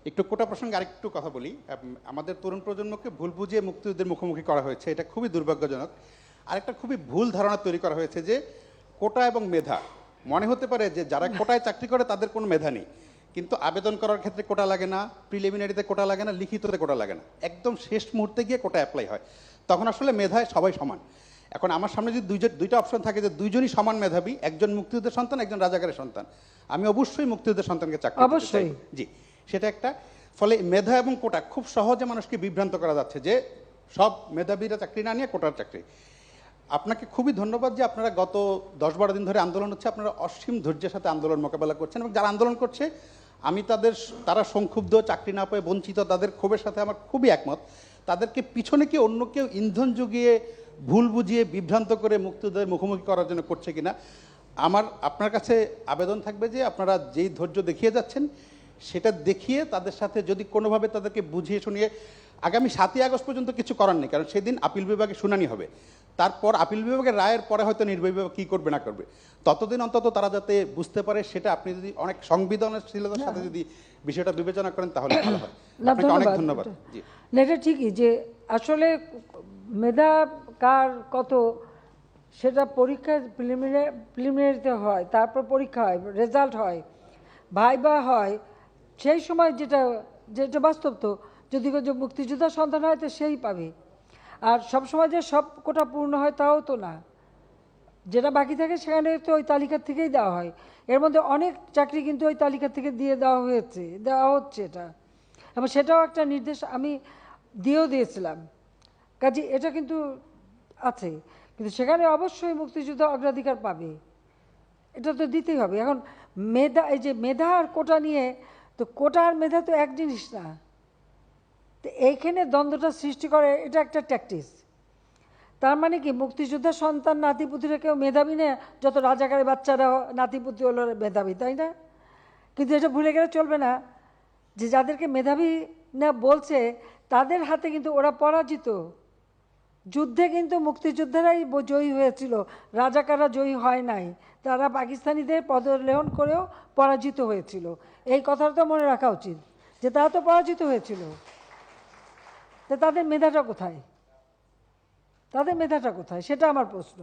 একটু কোটা প্রসঙ্গে আরেকটু কথা বলি। আমাদের তরুণ প্রজন্মকে ভুল বুঝিয়ে মুক্তিযুদ্ধের মুখোমুখি করা হয়েছে, এটা খুবই দুর্ভাগ্যজনক। আরেকটা খুবই ভুল ধারণা তৈরি করা হয়েছে যে কোটা এবং মেধা, মনে হতে পারে যে যারা কোটায় চাকরি করে তাদের কোনো মেধা নেই, কিন্তু আবেদন করার ক্ষেত্রে কোটা লাগে না, প্রিলিমিনারিতে কোটা লাগে না, লিখিততে কোটা লাগে না, একদম শেষ মুহূর্তে গিয়ে কোটা অ্যাপ্লাই হয়। তখন আসলে মেধায় সবাই সমান। এখন আমার সামনে যদি দুইটা অপশন থাকে যে দুইজনই সমান মেধাবী, একজন মুক্তিযুদ্ধের সন্তান, একজন রাজাকারের সন্তান, আমি অবশ্যই মুক্তিযুদ্ধের সন্তানকে চাকরি দিতে চাই। জি, সেটা একটা। ফলে মেধা এবং কোটা খুব সহজে মানুষকে বিভ্রান্ত করা যাচ্ছে যে সব মেধাবীরা চাকরি না নিয়ে কোটার চাকরি। আপনাকে খুবই ধন্যবাদ যে আপনারা গত 10-12 দিন ধরে আন্দোলন হচ্ছে, আপনারা অসীম ধৈর্যের সাথে আন্দোলন মোকাবেলা করছেন, এবং যারা আন্দোলন করছে আমি তারা সংক্ষুব্ধ, চাকরি না পেয়ে বঞ্চিত, তাদের ক্ষোভের সাথে আমার খুবই একমত। তাদেরকে পিছনে কি অন্য কেউ ইন্ধন জুগিয়ে ভুল বুঝিয়ে বিভ্রান্ত করে মুক্তিযুদ্ধের মুখোমুখি করার জন্য করছে কিনা, আপনার কাছে আবেদন থাকবে যে আপনারা যেই ধৈর্য দেখিয়ে যাচ্ছেন সেটা দেখিয়ে তাদের সাথে যদি কোনোভাবে তাদেরকে বুঝিয়ে শুনিয়ে, আগামী 7ই আগস্ট পর্যন্ত কিছু করার নেই, কারণ সেদিন আপিল বিভাগে শুনানি হবে, তারপর আপিল বিভাগের রায়ের পরে হয়তো নির্বাহী বিভাগ কী করবে না করবে, ততদিন অন্তত তারা যাতে বুঝতে পারে, সেটা আপনি যদি অনেক সংবেদনশীলতার সাথে যদি বিষয়টা বিবেচনা করেন তাহলে ভালো হয়। আপনাকে অনেক ধন্যবাদ। জি, এটা ঠিকই যে আসলে মেধা কার কত সেটা পরীক্ষা প্রিলিমিনারিতে হয়, তারপর পরীক্ষা হয়, রেজাল্ট হয়, ভাইবা হয়, সেই সময় যেটা বাস্তব, তো যদি মুক্তিযোদ্ধা সন্তান হয় তো সেই পাবে। আর সবসময় যে সব কোটা পূর্ণ হয় তাও তো না, যেটা বাকি থাকে সেখানে তো ওই তালিকার থেকেই দেওয়া হয়। এর মধ্যে অনেক চাকরি কিন্তু ওই তালিকা থেকে দেওয়া হচ্ছে এটা, এবং সেটাও একটা নির্দেশ আমি দিয়েছিলাম। কাজে এটা কিন্তু আছে, কিন্তু সেখানে অবশ্যই মুক্তিযুদ্ধ অগ্রাধিকার পাবে, এটা তো দিতেই হবে। এখন এই যে মেধা আর কোটা নিয়ে, তো কোটা আর মেধা তো এক জিনিস না, তো এইখানে দ্বন্দ্বটা সৃষ্টি করে, এটা একটা ট্যাকটিস। তার মানে কি মুক্তিযোদ্ধার সন্তান নাতিপুতিরা কেউ মেধাবী না, যত রাজাকারের বাচ্চারা নাতিপুতি হলো মেধাবী, তাই না? কিন্তু এটা ভুলে গেলে চলবে না যে যাদেরকে মেধাবী না বলছে তাদের হাতে কিন্তু ওরা পরাজিত। যুদ্ধে কিন্তু মুক্তিযোদ্ধারাই জয়ী হয়েছিল, রাজাকাররা জয়ী হয় নাই, তারা পাকিস্তানিদের পদলেহন করেও পরাজিত হয়েছিল। এই কথাটা তো মনে রাখা উচিত যে তারা তো পরাজিত হয়েছিল। তাদের মেধাটা কোথায়, সেটা আমার প্রশ্ন।